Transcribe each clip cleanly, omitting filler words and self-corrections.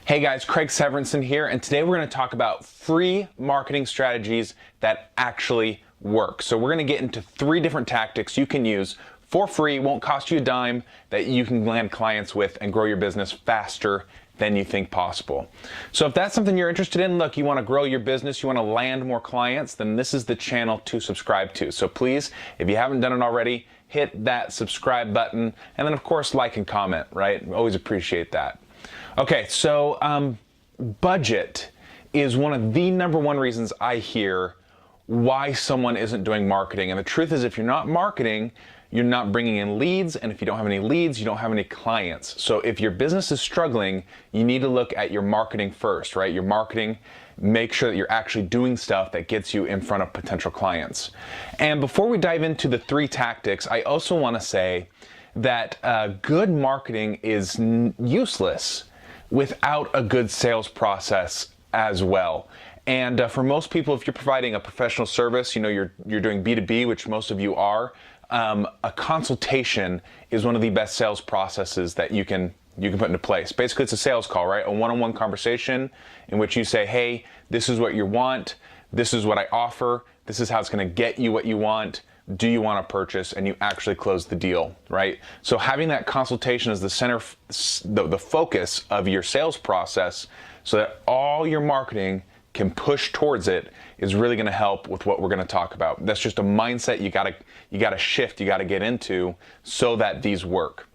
Hey guys, Craig Severinsen here, and today we're going to talk about free marketing strategies that actually work. So we're going to get into 3 different tactics you can use for free, won't cost you a dime, that you can land clients with and grow your business faster than you think possible. So if that's something you're interested in, look, you want to grow your business, you want to land more clients, then this is the channel to subscribe to. So please, if you haven't done it already, hit that subscribe button, and then of course like and comment, right? Always appreciate that. Okay, so budget is one of the #1 reasons I hear why someone isn't doing marketing. And the truth is, if you're not marketing, you're not bringing in leads. And if you don't have any leads, you don't have any clients. So if your business is struggling, you need to look at your marketing first, right? Your marketing, make sure that you're actually doing stuff that gets you in front of potential clients. And before we dive into the 3 tactics, I also want to say that good marketing is useless without a good sales process as well. And for most people, if you're providing a professional service, you know, you're doing B2B, which most of you are, a consultation is one of the best sales processes that you can put into place. Basically, it's a sales call, right? A one-on-one conversation in which you say, hey, this is what you want, this is what I offer, this is how it's going to get you what you want. Do you want to purchase? And you actually close the deal, right? So having that consultation as the center, the focus of your sales process, so that all your marketing can push towards it, is really going to help with what we're going to talk about. That's just a mindset you gotta shift, you gotta get into so that these work.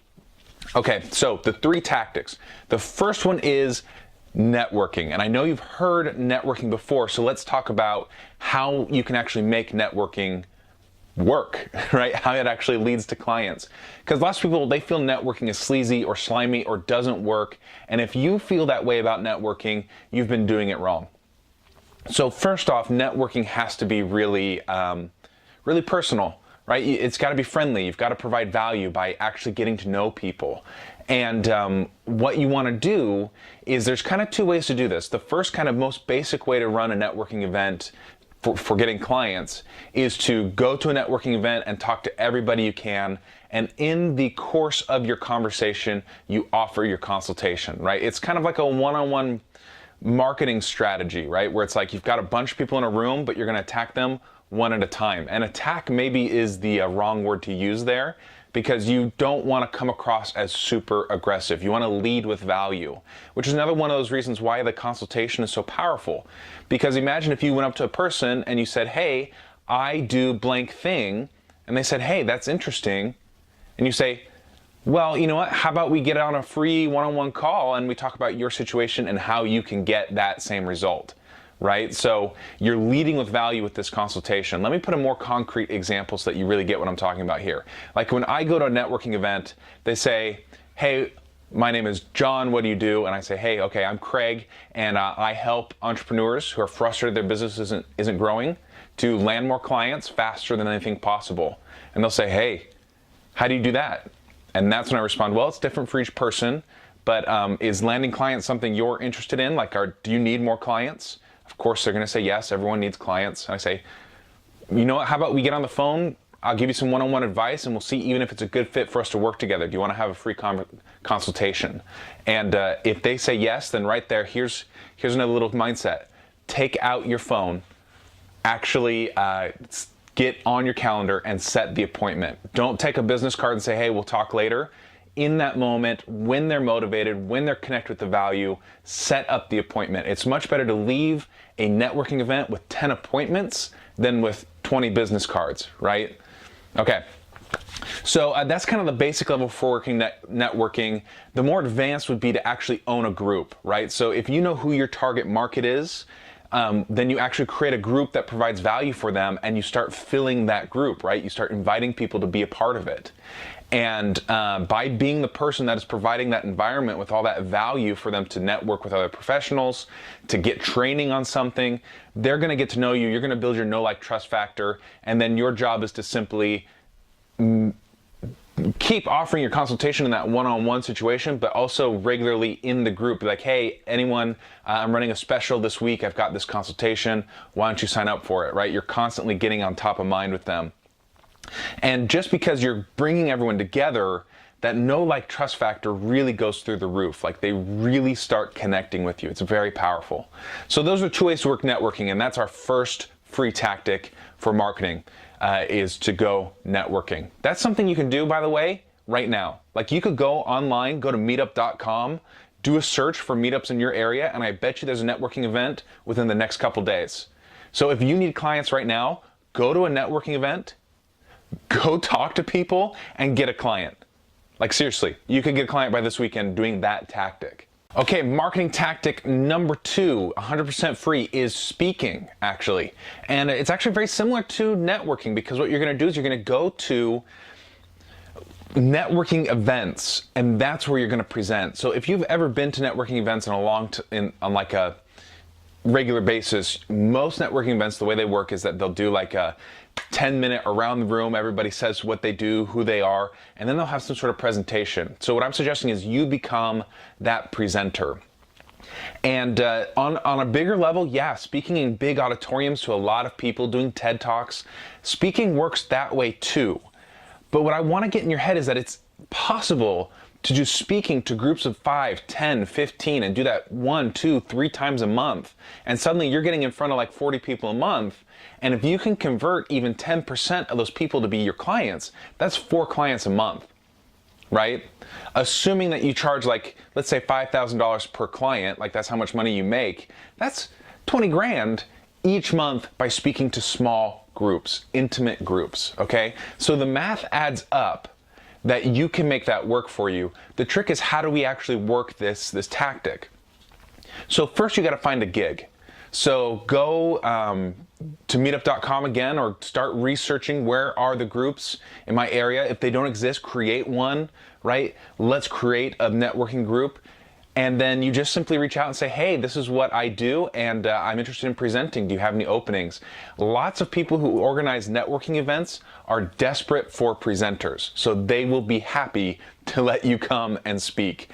Okay, so the 3 tactics. The first one is networking. And I know you've heard networking before, so let's talk about how you can actually make networking work, right? How it actually leads to clients. Because lots of people, they feel networking is sleazy or slimy or doesn't work. And if you feel that way about networking, you've been doing it wrong. So first off, networking has to be really, really personal, right? It's got to be friendly. You've got to provide value by actually getting to know people. And what you want to do is, there's kind of 2 ways to do this. The first kind of most basic way to run a networking event for getting clients is to go to a networking event and talk to everybody you can. And in the course of your conversation, you offer your consultation, right? It's kind of like a one-on-one marketing strategy, right? Where it's like you've got a bunch of people in a room, but you're going to attack them one at a time. And attack maybe is the wrong word to use there, because you don't want to come across as super aggressive. You want to lead with value, which is another one of those reasons why the consultation is so powerful. Because imagine if you went up to a person and you said, hey, I do blank thing, and they said, hey, that's interesting. And you say, well, you know what, how about we get on a free one-on-one call and we talk about your situation and how you can get that same result, right? So you're leading with value with this consultation. Let me put a more concrete example so that you really get what I'm talking about here. Like when I go to a networking event, they say, hey, my name is John, what do you do? And I say, hey, okay, I'm Craig, and I help entrepreneurs who are frustrated their business isn't growing to land more clients faster than anything possible. And they'll say, hey, how do you do that? And that's when I respond, well, it's different for each person, but is landing clients something you're interested in? Like, do you need more clients? Of course, they're going to say yes, everyone needs clients. And I say, you know what, how about we get on the phone? I'll give you some one-on-one advice, and we'll see even if it's a good fit for us to work together. Do you want to have a free consultation? And if they say yes, then right there, here's another little mindset. Take out your phone, actually get on your calendar and set the appointment. Don't take a business card and say, hey, we'll talk later. In that moment, when they're motivated, when they're connected with the value, set up the appointment. It's much better to leave a networking event with 10 appointments than with 20 business cards, right? Okay. So that's kind of the basic level for working networking. The more advanced would be to actually own a group, right? So if you know who your target market is, then you actually create a group that provides value for them, and you start filling that group, right? You start inviting people to be a part of it. And by being the person that is providing that environment with all that value for them to network with other professionals, to get training on something, they're going to get to know you. You're going to build your know, like, trust factor. And then your job is to simply keep offering your consultation in that one-on-one situation, but also regularly in the group. Be like, hey, anyone, I'm running a special this week. I've got this consultation. Why don't you sign up for it, right? You're constantly getting on top of mind with them. And just because you're bringing everyone together that know, like, trust factor really goes through the roof. Like, they really start connecting with you. It's very powerful. So those are 2 ways to work networking, and that's our first free tactic for marketing, is to go networking. That's something you can do, by the way, right now. Like, you could go online, go to meetup.com, do a search for meetups in your area, and I bet you there's a networking event within the next couple days. So if you need clients right now, go to a networking event, go talk to people, and get a client. Like, seriously, you could get a client by this weekend doing that tactic. Okay, marketing tactic number 2, 100% free, is speaking, actually. And it's actually very similar to networking, because what you're gonna do is you're gonna go to networking events, and that's where you're gonna present. So if you've ever been to networking events on like a regular basis, most networking events, the way they work is that they'll do like a 10-minute around the room, everybody says what they do, who they are, and then they'll have some sort of presentation. So what I'm suggesting is you become that presenter. And on a bigger level, yeah, speaking in big auditoriums to a lot of people, doing TED Talks, speaking works that way too. But what I want to get in your head is that it's possible to do speaking to groups of 5, 10, 15, and do that 1, 2, 3 times a month. And suddenly you're getting in front of like 40 people a month. And if you can convert even 10% of those people to be your clients, that's 4 clients a month, right? Assuming that you charge, like, let's say $5,000 per client, like that's how much money you make, that's 20 grand each month by speaking to small groups, intimate groups, okay? So the math adds up that you can make that work for you. The trick is, how do we actually work this tactic? So first you got to find a gig. So go to meetup.com again, or start researching where are the groups in my area. If they don't exist, create one, right? Let's create a networking group. And then you just simply reach out and say, hey, this is what I do, and I'm interested in presenting. Do you have any openings? Lots of people who organize networking events are desperate for presenters, so they will be happy to let you come and speak.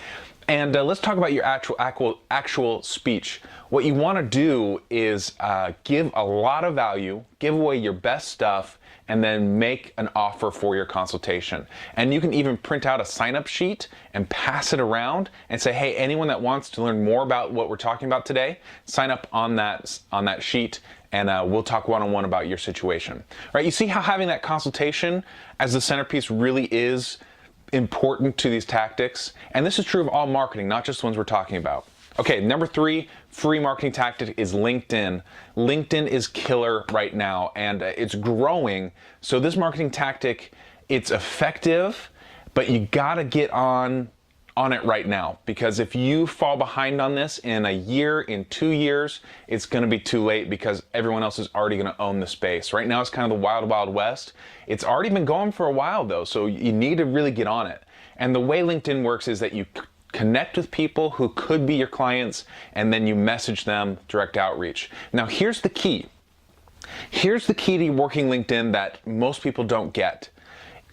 And let's talk about your actual speech. What you want to do is give a lot of value, give away your best stuff, and then make an offer for your consultation. And you can even print out a sign-up sheet and pass it around and say, hey, anyone that wants to learn more about what we're talking about today, sign up on that sheet, and we'll talk one-on-one about your situation. Right? You see how having that consultation as the centerpiece really is important to these tactics? And this is true of all marketing, not just the ones we're talking about. Okay, number 3 free marketing tactic is LinkedIn. LinkedIn is killer right now, and it's growing. So this marketing tactic, it's effective, but you gotta get on it right now, because if you fall behind on this in a year, in 2 years, it's gonna be too late, because everyone else is already gonna own the space. Right now it's kind of the wild, wild west. It's already been going for a while though, so you need to really get on it. And the way LinkedIn works is that you connect with people who could be your clients, and then you message them, direct outreach. Now here's the key. Here's the key to working LinkedIn that most people don't get.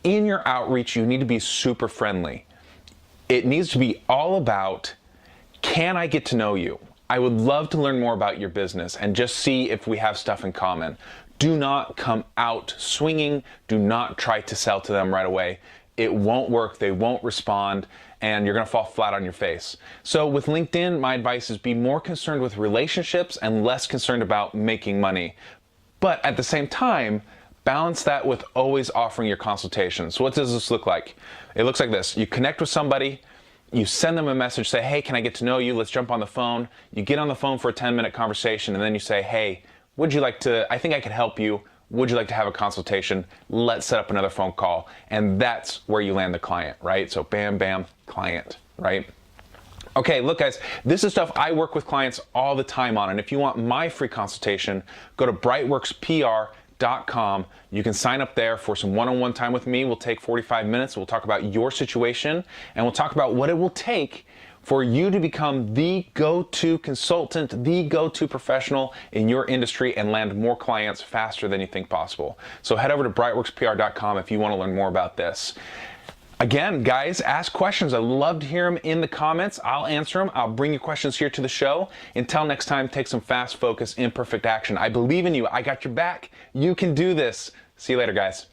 In your outreach, you need to be super friendly. It needs to be all about, can I get to know you? I would love to learn more about your business and just see if we have stuff in common. Do not come out swinging. Do not try to sell to them right away. It won't work. They won't respond, and you're going to fall flat on your face. So with LinkedIn, my advice is be more concerned with relationships and less concerned about making money. But at the same time, balance that with always offering your consultation. So what does this look like? It looks like this. You connect with somebody, you send them a message, say, hey, can I get to know you? Let's jump on the phone. You get on the phone for a 10-minute conversation, and then you say, hey, would you like to, I think I could help you. Would you like to have a consultation? Let's set up another phone call. And that's where you land the client, right? So bam, bam, client, right? Okay, look guys, this is stuff I work with clients all the time on. And if you want my free consultation, go to brightworkspr.com. You can sign up there for some one-on-one time with me. We'll take 45 minutes. We'll talk about your situation, and we'll talk about what it will take for you to become the go-to consultant, the go-to professional in your industry, and land more clients faster than you think possible. So head over to brightworkspr.com if you want to learn more about this. Again, guys, ask questions. I'd love to hear them in the comments. I'll answer them. I'll bring your questions here to the show. Until next time, take some fast, focused, imperfect action. I believe in you. I got your back. You can do this. See you later, guys.